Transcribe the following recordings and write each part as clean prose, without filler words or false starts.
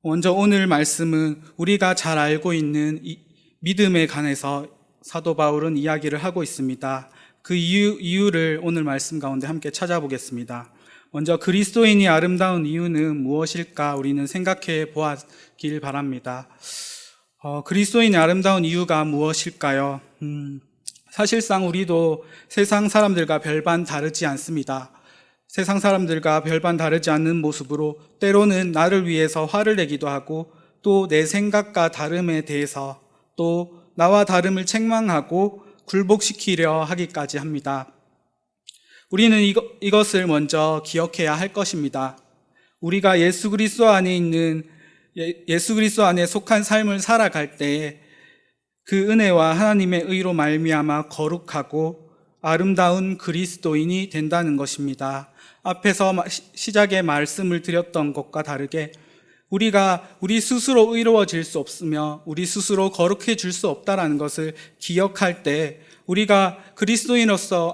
먼저 오늘 말씀은 우리가 잘 알고 있는 믿음에 관해서 사도 바울은 이야기를 하고 있습니다. 그 이유를 오늘 말씀 가운데 함께 찾아보겠습니다. 먼저 그리스도인이 아름다운 이유는 무엇일까 우리는 생각해 보았길 바랍니다. 그리스도인이 아름다운 이유가 무엇일까요? 사실상 우리도 세상 사람들과 별반 다르지 않습니다. 세상 사람들과 별반 다르지 않는 모습으로 때로는 나를 위해서 화를 내기도 하고 또 내 생각과 다름에 대해서 또 나와 다름을 책망하고 굴복시키려 하기까지 합니다. 우리는 이것을 먼저 기억해야 할 것입니다. 우리가 예수 그리스도 안에 속한 삶을 살아갈 때 그 은혜와 하나님의 의로 말미암아 거룩하고 아름다운 그리스도인이 된다는 것입니다. 앞에서 시작에 말씀을 드렸던 것과 다르게 우리가 우리 스스로 의로워질 수 없으며 우리 스스로 거룩해질 수 없다라는 것을 기억할 때 우리가 그리스도인으로서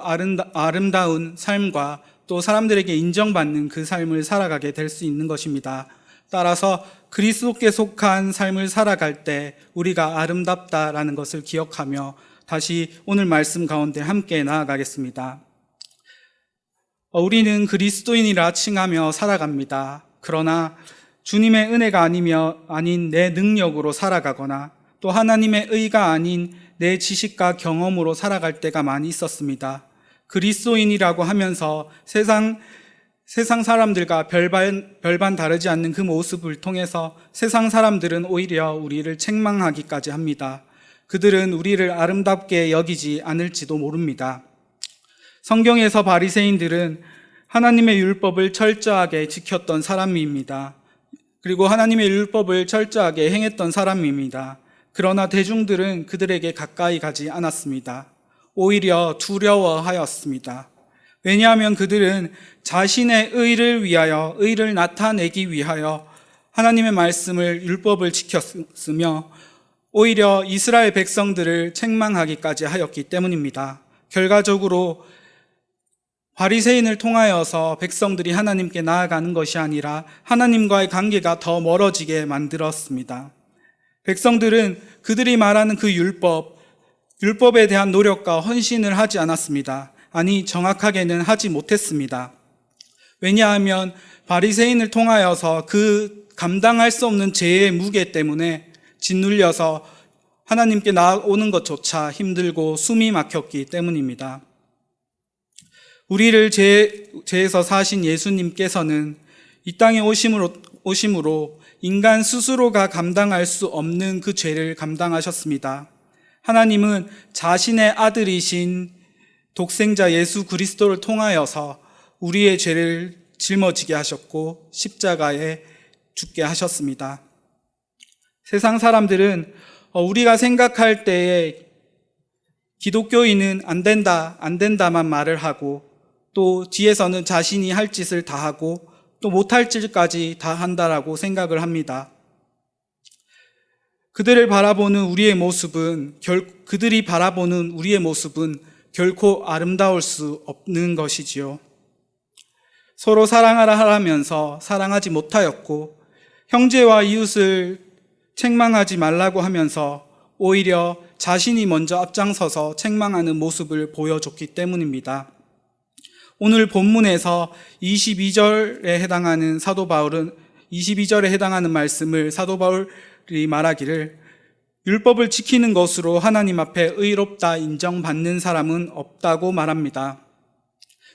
아름다운 삶과 또 사람들에게 인정받는 그 삶을 살아가게 될 수 있는 것입니다. 따라서 그리스도께 속한 삶을 살아갈 때 우리가 아름답다라는 것을 기억하며 다시 오늘 말씀 가운데 함께 나아가겠습니다. 우리는 그리스도인이라 칭하며 살아갑니다. 그러나 주님의 은혜가 아닌 내 능력으로 살아가거나 또 하나님의 의가 아닌 내 지식과 경험으로 살아갈 때가 많이 있었습니다. 그리스도인이라고 하면서 세상 사람들과 별반 다르지 않는 그 모습을 통해서 세상 사람들은 오히려 우리를 책망하기까지 합니다. 그들은 우리를 아름답게 여기지 않을지도 모릅니다. 성경에서 바리새인들은 하나님의 율법을 철저하게 지켰던 사람입니다. 그리고 하나님의 율법을 철저하게 행했던 사람입니다. 그러나 대중들은 그들에게 가까이 가지 않았습니다. 오히려 두려워하였습니다. 왜냐하면 그들은 자신의 의를 나타내기 위하여 하나님의 말씀을 율법을 지켰으며 오히려 이스라엘 백성들을 책망하기까지 하였기 때문입니다. 결과적으로 바리새인을 통하여서 백성들이 하나님께 나아가는 것이 아니라 하나님과의 관계가 더 멀어지게 만들었습니다. 백성들은 그들이 말하는 그 율법에 대한 노력과 헌신을 하지 않았습니다. 아니, 정확하게는 하지 못했습니다. 왜냐하면 바리새인을 통하여서 그 감당할 수 없는 죄의 무게 때문에 짓눌려서 하나님께 나아오는 것조차 힘들고 숨이 막혔기 때문입니다. 우리를 죄에서 사신 예수님께서는 이 땅에 오심으로 인간 스스로가 감당할 수 없는 그 죄를 감당하셨습니다. 하나님은 자신의 아들이신 독생자 예수 그리스도를 통하여서 우리의 죄를 짊어지게 하셨고 십자가에 죽게 하셨습니다. 세상 사람들은 우리가 생각할 때에 기독교인은 안 된다만 말을 하고 또 뒤에서는 자신이 할 짓을 다 하고 또 못할 짓까지 다 한다라고 생각을 합니다. 그들이 바라보는 우리의 모습은 결코 아름다울 수 없는 것이지요. 서로 사랑하라 하라면서 사랑하지 못하였고 형제와 이웃을 책망하지 말라고 하면서 오히려 자신이 먼저 앞장서서 책망하는 모습을 보여줬기 때문입니다. 오늘 본문에서 22절에 해당하는 말씀을 사도 바울이 말하기를 율법을 지키는 것으로 하나님 앞에 의롭다 인정받는 사람은 없다고 말합니다.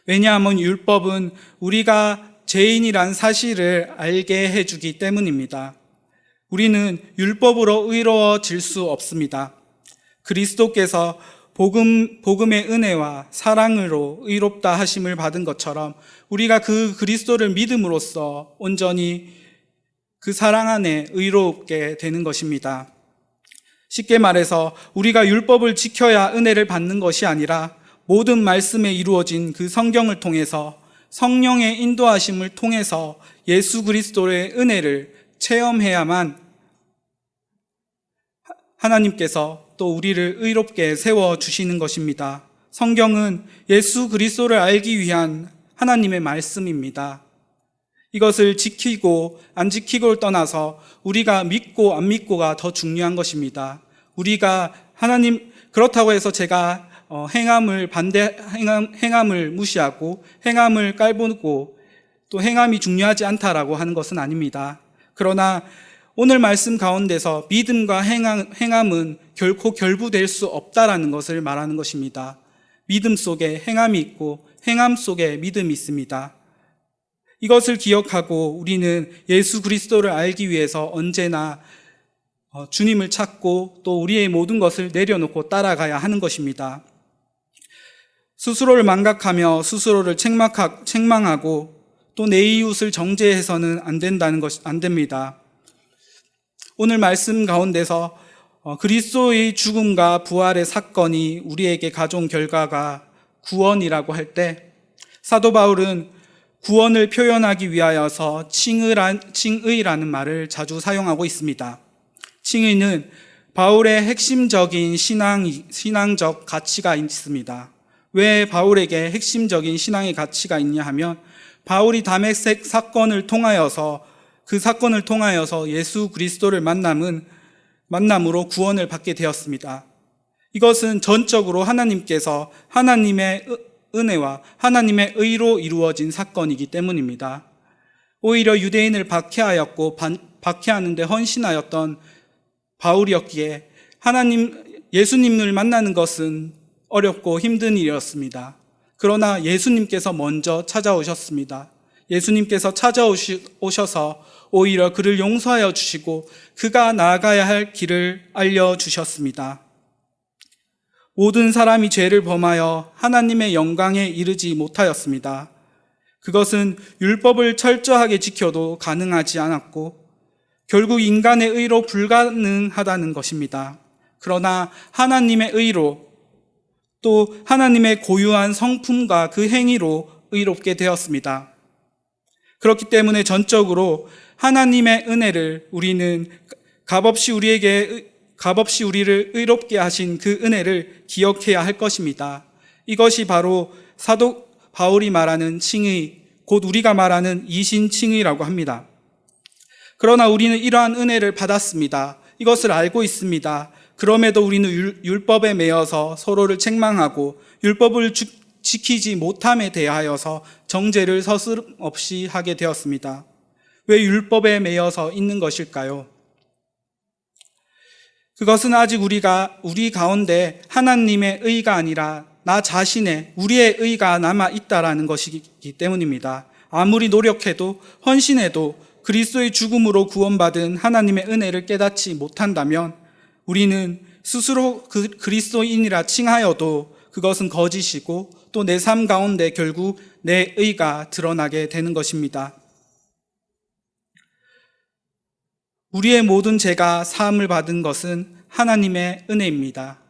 왜냐하면 율법은 우리가 죄인이란 사실을 알게 해주기 때문입니다. 우리는 율법으로 의로워질 수 없습니다. 그리스도께서 복음의 은혜와 사랑으로 의롭다 하심을 받은 것처럼 우리가 그 그리스도를 믿음으로써 온전히 그 사랑 안에 의롭게 되는 것입니다. 쉽게 말해서 우리가 율법을 지켜야 은혜를 받는 것이 아니라 모든 말씀에 이루어진 그 성경을 통해서 성령의 인도하심을 통해서 예수 그리스도의 은혜를 체험해야만 하나님께서 또 우리를 의롭게 세워주시는 것입니다. 성경은 예수 그리스도를 알기 위한 하나님의 말씀입니다. 이것을 지키고 안 지키고를 떠나서 우리가 믿고 안 믿고가 더 중요한 것입니다. 우리가 그렇다고 해서 제가 행함을 무시하고 행함을 깔보고 또 행함이 중요하지 않다라고 하는 것은 아닙니다. 그러나 오늘 말씀 가운데서 믿음과 행함은 결코 결부될 수 없다라는 것을 말하는 것입니다. 믿음 속에 행함이 있고 행함 속에 믿음이 있습니다. 이것을 기억하고 우리는 예수 그리스도를 알기 위해서 언제나 주님을 찾고 또 우리의 모든 것을 내려놓고 따라가야 하는 것입니다. 스스로를 망각하며 스스로를 책망하고 또 내 이웃을 정죄해서는 안 됩니다. 오늘 말씀 가운데서 그리스도의 죽음과 부활의 사건이 우리에게 가져온 결과가 구원이라고 할 때 사도 바울은 구원을 표현하기 위하여서 칭의라는 말을 자주 사용하고 있습니다. 칭의는 바울의 핵심적인 신앙적 가치가 있습니다. 왜 바울에게 핵심적인 신앙의 가치가 있냐 하면 바울이 다메섹 사건을 통하여서 예수 그리스도를 만남으로 구원을 받게 되었습니다. 이것은 전적으로 하나님께서 하나님의 은혜와 하나님의 의로 이루어진 사건이기 때문입니다. 오히려 유대인을 박해하였고 박해하는 데 헌신하였던 바울이었기에 예수님을 만나는 것은 어렵고 힘든 일이었습니다. 그러나 예수님께서 먼저 찾아오셨습니다. 예수님께서 찾아오셔서 오히려 그를 용서하여 주시고 그가 나아가야 할 길을 알려주셨습니다. 모든 사람이 죄를 범하여 하나님의 영광에 이르지 못하였습니다. 그것은 율법을 철저하게 지켜도 가능하지 않았고 결국 인간의 의로 불가능하다는 것입니다. 그러나 하나님의 의로 또 하나님의 고유한 성품과 그 행위로 의롭게 되었습니다. 그렇기 때문에 전적으로 하나님의 은혜를 우리는 값없이 우리를 의롭게 하신 그 은혜를 기억해야 할 것입니다. 이것이 바로 사도 바울이 말하는 칭의, 곧 우리가 말하는 이신칭의라고 합니다. 그러나 우리는 이러한 은혜를 받았습니다. 이것을 알고 있습니다. 그럼에도 우리는 율법에 매여서 서로를 책망하고 율법을 지키지 못함에 대하여서 정죄를 서슴없이 하게 되었습니다. 왜 율법에 매여서 있는 것일까요? 그것은 아직 우리 가운데 하나님의 의가 아니라 나 자신의 우리의 의가 남아 있다라는 것이기 때문입니다. 아무리 노력해도 헌신해도 그리스도의 죽음으로 구원받은 하나님의 은혜를 깨닫지 못한다면 우리는 스스로 그리스도인이라 칭하여도 그것은 거짓이고 또 내 삶 가운데 결국 내 의가 드러나게 되는 것입니다. 우리의 모든 죄가 사함을 받은 것은 하나님의 은혜입니다.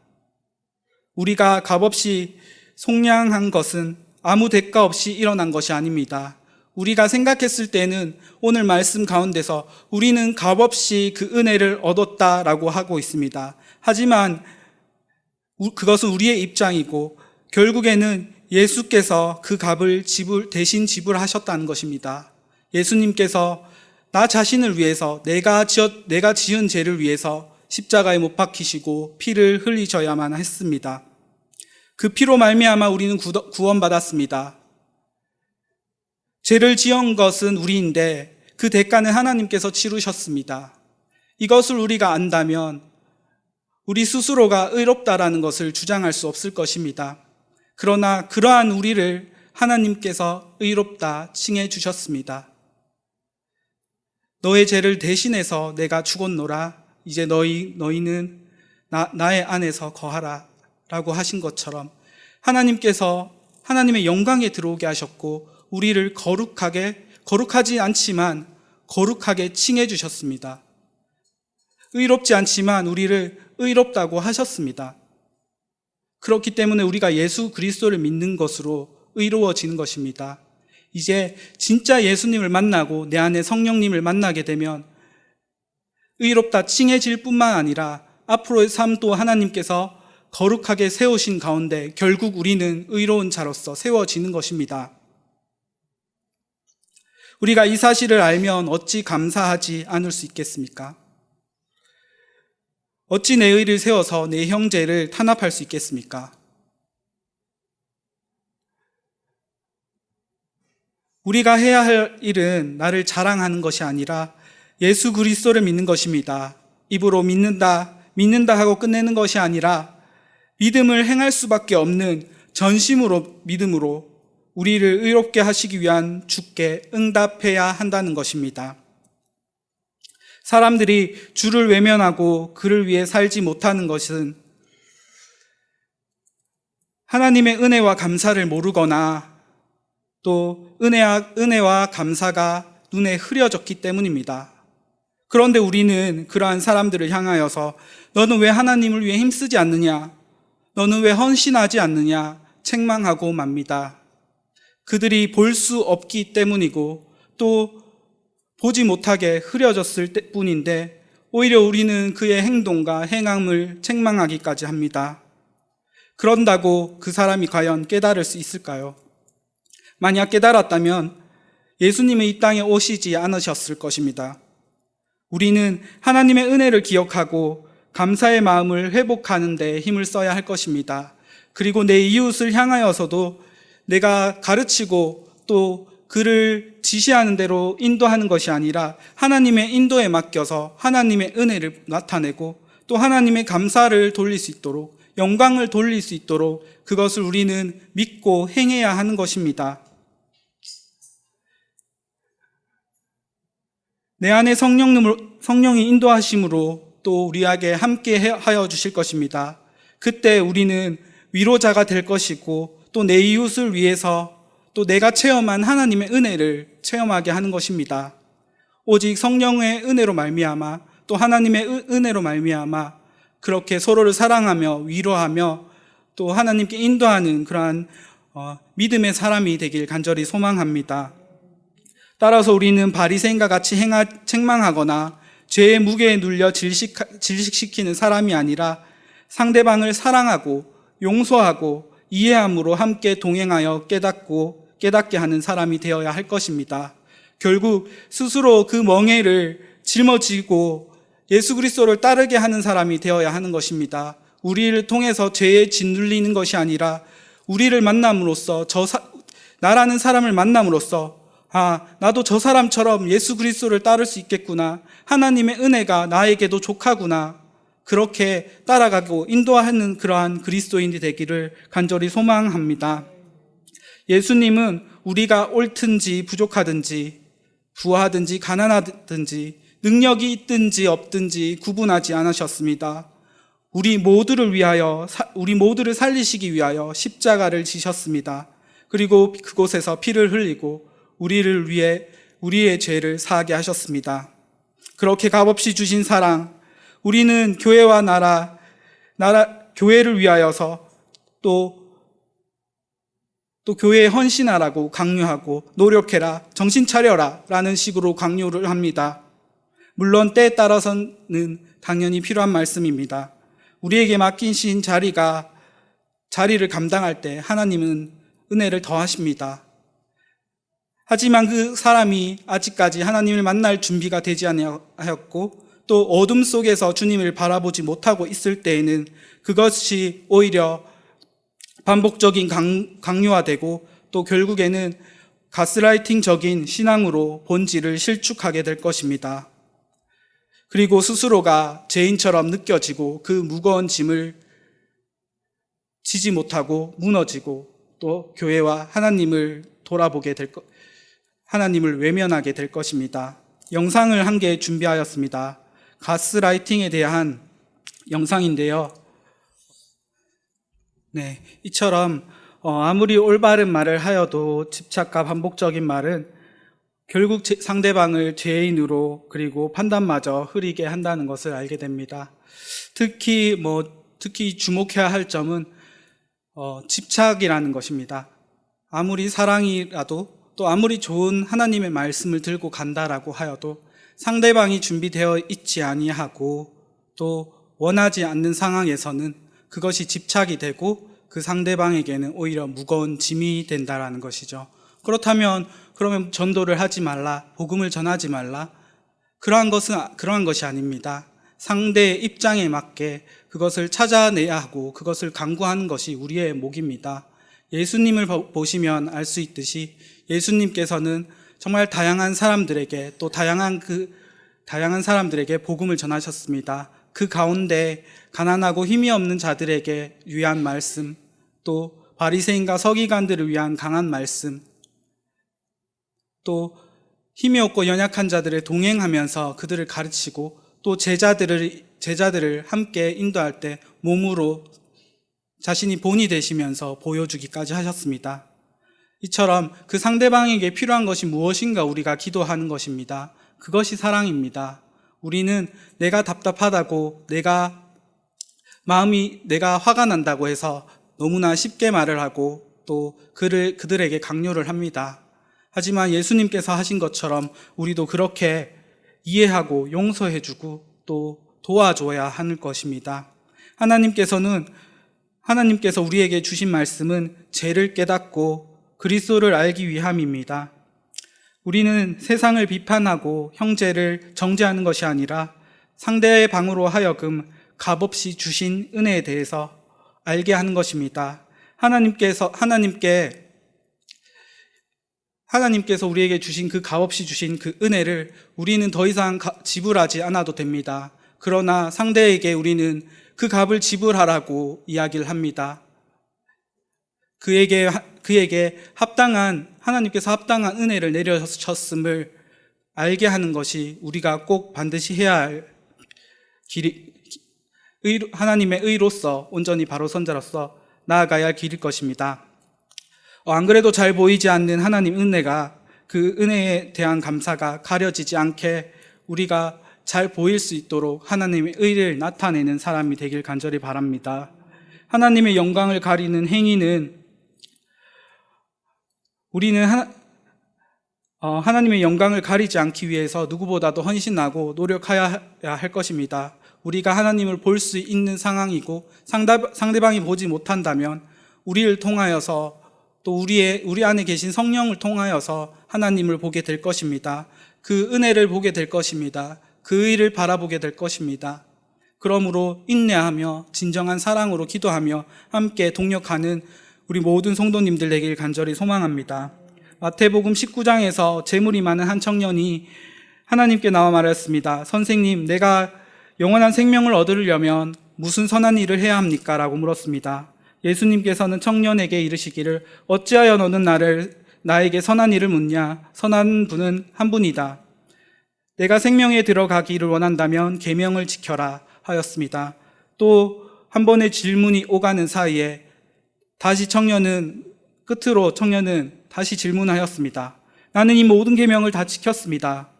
우리가 값없이 속량한 것은 아무 대가 없이 일어난 것이 아닙니다. 우리가 생각했을 때는 오늘 말씀 가운데서 우리는 값없이 그 은혜를 얻었다라고 하고 있습니다. 하지만 그것은 우리의 입장이고 결국에는 예수께서 그 값을 대신 지불하셨다는 것입니다. 예수님께서 나 자신을 위해서 내가 지은 죄를 위해서 십자가에 못 박히시고 피를 흘리셔야만 했습니다. 그 피로 말미암아 우리는 구원받았습니다. 죄를 지은 것은 우리인데 그 대가는 하나님께서 치르셨습니다. 이것을 우리가 안다면 우리 스스로가 의롭다라는 것을 주장할 수 없을 것입니다. 그러나 그러한 우리를 하나님께서 의롭다 칭해 주셨습니다. 너의 죄를 대신해서 내가 죽었노라. 이제 너희는 나의 안에서 거하라 라고 하신 것처럼 하나님께서 하나님의 영광에 들어오게 하셨고 우리를 거룩하지 않지만 거룩하게 칭해 주셨습니다. 의롭지 않지만 우리를 의롭다고 하셨습니다. 그렇기 때문에 우리가 예수 그리스도를 믿는 것으로 의로워지는 것입니다. 이제 진짜 예수님을 만나고 내 안에 성령님을 만나게 되면 의롭다 칭해질 뿐만 아니라 앞으로의 삶도 하나님께서 거룩하게 세우신 가운데 결국 우리는 의로운 자로서 세워지는 것입니다. 우리가 이 사실을 알면 어찌 감사하지 않을 수 있겠습니까? 어찌 내 의를 세워서 내 형제를 탄압할 수 있겠습니까? 우리가 해야 할 일은 나를 자랑하는 것이 아니라 예수 그리스도를 믿는 것입니다. 입으로 믿는다 하고 끝내는 것이 아니라 믿음을 행할 수밖에 없는 전심으로 믿음으로 우리를 의롭게 하시기 위한 주께 응답해야 한다는 것입니다. 사람들이 주를 외면하고 그를 위해 살지 못하는 것은 하나님의 은혜와 감사를 모르거나 또 은혜와 감사가 눈에 흐려졌기 때문입니다. 그런데 우리는 그러한 사람들을 향하여서 너는 왜 하나님을 위해 힘쓰지 않느냐? 너는 왜 헌신하지 않느냐? 책망하고 맙니다. 그들이 볼 수 없기 때문이고 또 보지 못하게 흐려졌을 뿐인데 오히려 우리는 그의 행동과 행함을 책망하기까지 합니다. 그런다고 그 사람이 과연 깨달을 수 있을까요? 만약 깨달았다면 예수님은 이 땅에 오시지 않으셨을 것입니다. 우리는 하나님의 은혜를 기억하고 감사의 마음을 회복하는 데 힘을 써야 할 것입니다. 그리고 내 이웃을 향하여서도 내가 가르치고 또 그를 지시하는 대로 인도하는 것이 아니라 하나님의 인도에 맡겨서 하나님의 은혜를 나타내고 또 하나님의 감사를 돌릴 수 있도록 영광을 돌릴 수 있도록 그것을 우리는 믿고 행해야 하는 것입니다. 내 안에 성령이 인도하심으로 또 우리에게 함께 하여 주실 것입니다. 그때 우리는 위로자가 될 것이고 또 내 이웃을 위해서 또 내가 체험한 하나님의 은혜를 체험하게 하는 것입니다. 오직 성령의 은혜로 말미암아 또 하나님의 은혜로 말미암아 그렇게 서로를 사랑하며 위로하며 또 하나님께 인도하는 그러한 믿음의 사람이 되길 간절히 소망합니다. 따라서 우리는 바리새인과 같이 책망하거나 죄의 무게에 눌려 질식시키는 사람이 아니라 상대방을 사랑하고 용서하고 이해함으로 함께 동행하여 깨닫게 하는 사람이 되어야 할 것입니다. 결국 스스로 그 멍에를 짊어지고 예수 그리스도를 따르게 하는 사람이 되어야 하는 것입니다. 우리를 통해서 죄에 짓눌리는 것이 아니라 우리를 만남으로써 나라는 사람을 만남으로써 나도 저 사람처럼 예수 그리스도를 따를 수 있겠구나. 하나님의 은혜가 나에게도 족하구나. 그렇게 따라가고 인도하는 그러한 그리스도인이 되기를 간절히 소망합니다. 예수님은 우리가 옳든지 부족하든지 부하든지 가난하든지 능력이 있든지 없든지 구분하지 않으셨습니다. 우리 모두를 살리시기 위하여 십자가를 지셨습니다. 그리고 그곳에서 피를 흘리고 우리를 위해 우리의 죄를 사하게 하셨습니다. 그렇게 값없이 주신 사랑, 우리는 교회와 교회를 위하여서 또 교회에 헌신하라고 강요하고 노력해라, 정신 차려라 라는 식으로 강요를 합니다. 물론 때에 따라서는 당연히 필요한 말씀입니다. 우리에게 맡기신 자리를 감당할 때 하나님은 은혜를 더하십니다. 하지만 그 사람이 아직까지 하나님을 만날 준비가 되지 않았고 또 어둠 속에서 주님을 바라보지 못하고 있을 때에는 그것이 오히려 반복적인 강요화되고 또 결국에는 가스라이팅적인 신앙으로 본질을 실축하게 될 것입니다. 그리고 스스로가 죄인처럼 느껴지고 그 무거운 짐을 지지 못하고 무너지고 또 교회와 하나님을 하나님을 외면하게 될 것입니다. 영상을 한 개 준비하였습니다. 가스라이팅에 대한 영상인데요. 이처럼 아무리 올바른 말을 하여도 집착과 반복적인 말은 결국 상대방을 죄인으로 그리고 판단마저 흐리게 한다는 것을 알게 됩니다. 특히 주목해야 할 점은 집착이라는 것입니다. 아무리 사랑이라도 또 아무리 좋은 하나님의 말씀을 들고 간다라고 하여도 상대방이 준비되어 있지 아니하고 또 원하지 않는 상황에서는 그것이 집착이 되고 그 상대방에게는 오히려 무거운 짐이 된다라는 것이죠. 그렇다면 그러면 전도를 하지 말라, 복음을 전하지 말라? 그러한 것이 아닙니다. 상대의 입장에 맞게 그것을 찾아내야 하고 그것을 강구하는 것이 우리의 몫입니다. 예수님을 보시면 알 수 있듯이 예수님께서는 정말 다양한 사람들에게 또 다양한 사람들에게 복음을 전하셨습니다. 그 가운데 가난하고 힘이 없는 자들에게 위한 말씀, 또 바리새인과 서기관들을 위한 강한 말씀, 또 힘이 없고 연약한 자들을 동행하면서 그들을 가르치고 또 제자들을 함께 인도할 때 몸으로 자신이 본이 되시면서 보여주기까지 하셨습니다. 이처럼 그 상대방에게 필요한 것이 무엇인가 우리가 기도하는 것입니다. 그것이 사랑입니다. 우리는 내가 답답하다고 내가 화가 난다고 해서 너무나 쉽게 말을 하고 또 그들에게 강요를 합니다. 하지만 예수님께서 하신 것처럼 우리도 그렇게 이해하고 용서해주고 또 도와줘야 하는 것입니다. 하나님께서 우리에게 주신 말씀은 죄를 깨닫고 그리스도를 알기 위함입니다. 우리는 세상을 비판하고 형제를 정죄하는 것이 아니라 상대의 방으로 하여금 값없이 주신 은혜에 대해서 알게 하는 것입니다. 하나님께서 우리에게 주신 그 값없이 주신 그 은혜를 우리는 더 이상 지불하지 않아도 됩니다. 그러나 상대에게 우리는 그 값을 지불하라고 이야기를 합니다. 그에게 하나님께서 합당한 은혜를 내려주셨음을 알게 하는 것이 우리가 꼭 반드시 해야 할 하나님의 의로서 온전히 바로 선자로서 나아가야 할 길일 것입니다. 안 그래도 잘 보이지 않는 하나님 은혜가 그 은혜에 대한 감사가 가려지지 않게 우리가 잘 보일 수 있도록 하나님의 의를 나타내는 사람이 되길 간절히 바랍니다. 하나님의 영광을 가리는 행위는 우리는 하나님의 영광을 가리지 않기 위해서 누구보다도 헌신하고 노력해야 할 것입니다. 우리가 하나님을 볼 수 있는 상황이고 상대방이 보지 못한다면 우리를 통하여서 또 우리 안에 계신 성령을 통하여서 하나님을 보게 될 것입니다. 그 은혜를 보게 될 것입니다. 그 의를 바라보게 될 것입니다. 그러므로 인내하며 진정한 사랑으로 기도하며 함께 동력하는 우리 모든 성도님들 되길 간절히 소망합니다. 마태복음 19장에서 재물이 많은 한 청년이 하나님께 나와 말했습니다. 선생님, 내가 영원한 생명을 얻으려면 무슨 선한 일을 해야 합니까? 라고 물었습니다. 예수님께서는 청년에게 이르시기를 어찌하여 너는 나에게 선한 일을 묻냐? 선한 분은 한 분이다. 내가 생명에 들어가기를 원한다면 계명을 지켜라 하였습니다. 또 한 번의 질문이 오가는 사이에 청년은 다시 질문하였습니다. 나는 이 모든 계명을 다 지켰습니다.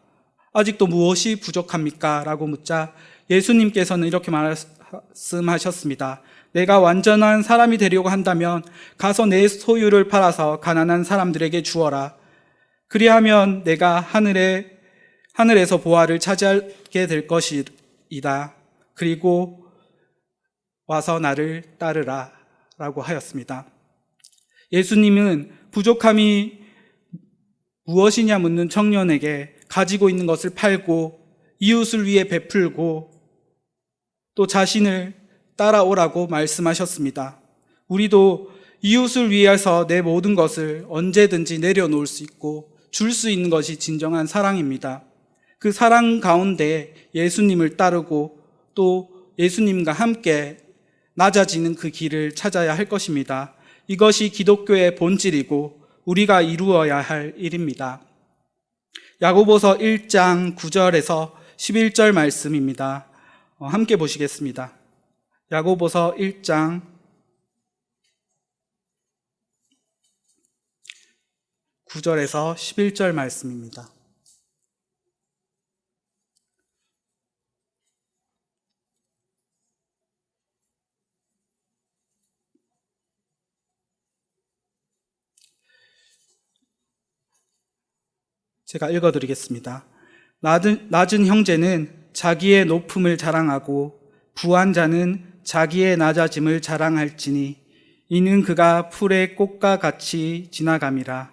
아직도 무엇이 부족합니까? 라고 묻자 예수님께서는 이렇게 말씀하셨습니다. 내가 완전한 사람이 되려고 한다면 가서 내 소유를 팔아서 가난한 사람들에게 주어라. 그리하면 내가 하늘에서 보화를 차지하게 될 것이다. 그리고 와서 나를 따르라 라고 하였습니다. 예수님은 부족함이 무엇이냐 묻는 청년에게 가지고 있는 것을 팔고 이웃을 위해 베풀고 또 자신을 따라오라고 말씀하셨습니다. 우리도 이웃을 위해서 내 모든 것을 언제든지 내려놓을 수 있고 줄 수 있는 것이 진정한 사랑입니다. 그 사랑 가운데 예수님을 따르고 또 예수님과 함께 낮아지는 그 길을 찾아야 할 것입니다. 이것이 기독교의 본질이고 우리가 이루어야 할 일입니다. 야고보서 1장 9절에서 11절 말씀입니다. 함께 보시겠습니다. 야고보서 1장 9절에서 11절 말씀입니다. 제가 읽어드리겠습니다. 낮은 형제는 자기의 높음을 자랑하고 부한 자는 자기의 낮아짐을 자랑할지니 이는 그가 풀의 꽃과 같이 지나감이라.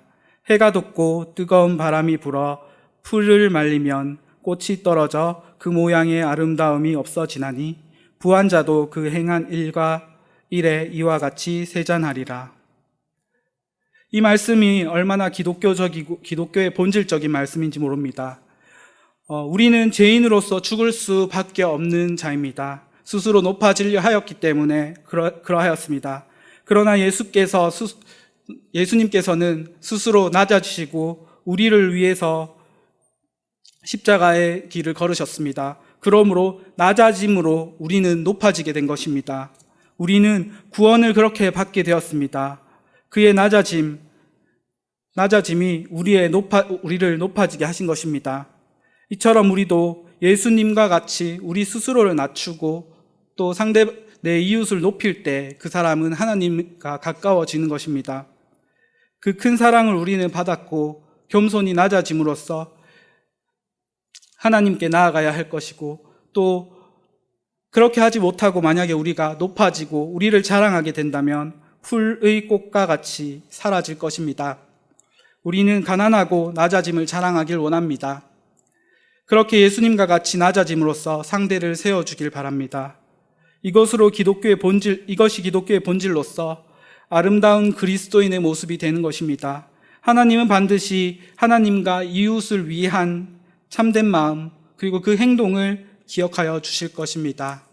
해가 돋고 뜨거운 바람이 불어 풀을 말리면 꽃이 떨어져 그 모양의 아름다움이 없어지나니 부한 자도 그 행한 일에 이와 같이 세잔하리라. 이 말씀이 얼마나 기독교적이고 기독교의 본질적인 말씀인지 모릅니다. 우리는 죄인으로서 죽을 수밖에 없는 자입니다. 스스로 높아지려 하였기 때문에 그러하였습니다. 그러나 예수님께서는 스스로 낮아지시고 우리를 위해서 십자가의 길을 걸으셨습니다. 그러므로 낮아짐으로 우리는 높아지게 된 것입니다. 우리는 구원을 그렇게 받게 되었습니다. 그의 낮아짐이 우리를 높아지게 하신 것입니다. 이처럼 우리도 예수님과 같이 우리 스스로를 낮추고 또 내 이웃을 높일 때 그 사람은 하나님과 가까워지는 것입니다. 그 큰 사랑을 우리는 받았고 겸손히 낮아짐으로써 하나님께 나아가야 할 것이고, 또 그렇게 하지 못하고 만약에 우리가 높아지고 우리를 자랑하게 된다면 풀의 꽃과 같이 사라질 것입니다. 우리는 가난하고 낮아짐을 자랑하길 원합니다. 그렇게 예수님과 같이 낮아짐으로써 상대를 세워주길 바랍니다. 이것이 기독교의 본질로서 아름다운 그리스도인의 모습이 되는 것입니다. 하나님은 반드시 하나님과 이웃을 위한 참된 마음, 그리고 그 행동을 기억하여 주실 것입니다.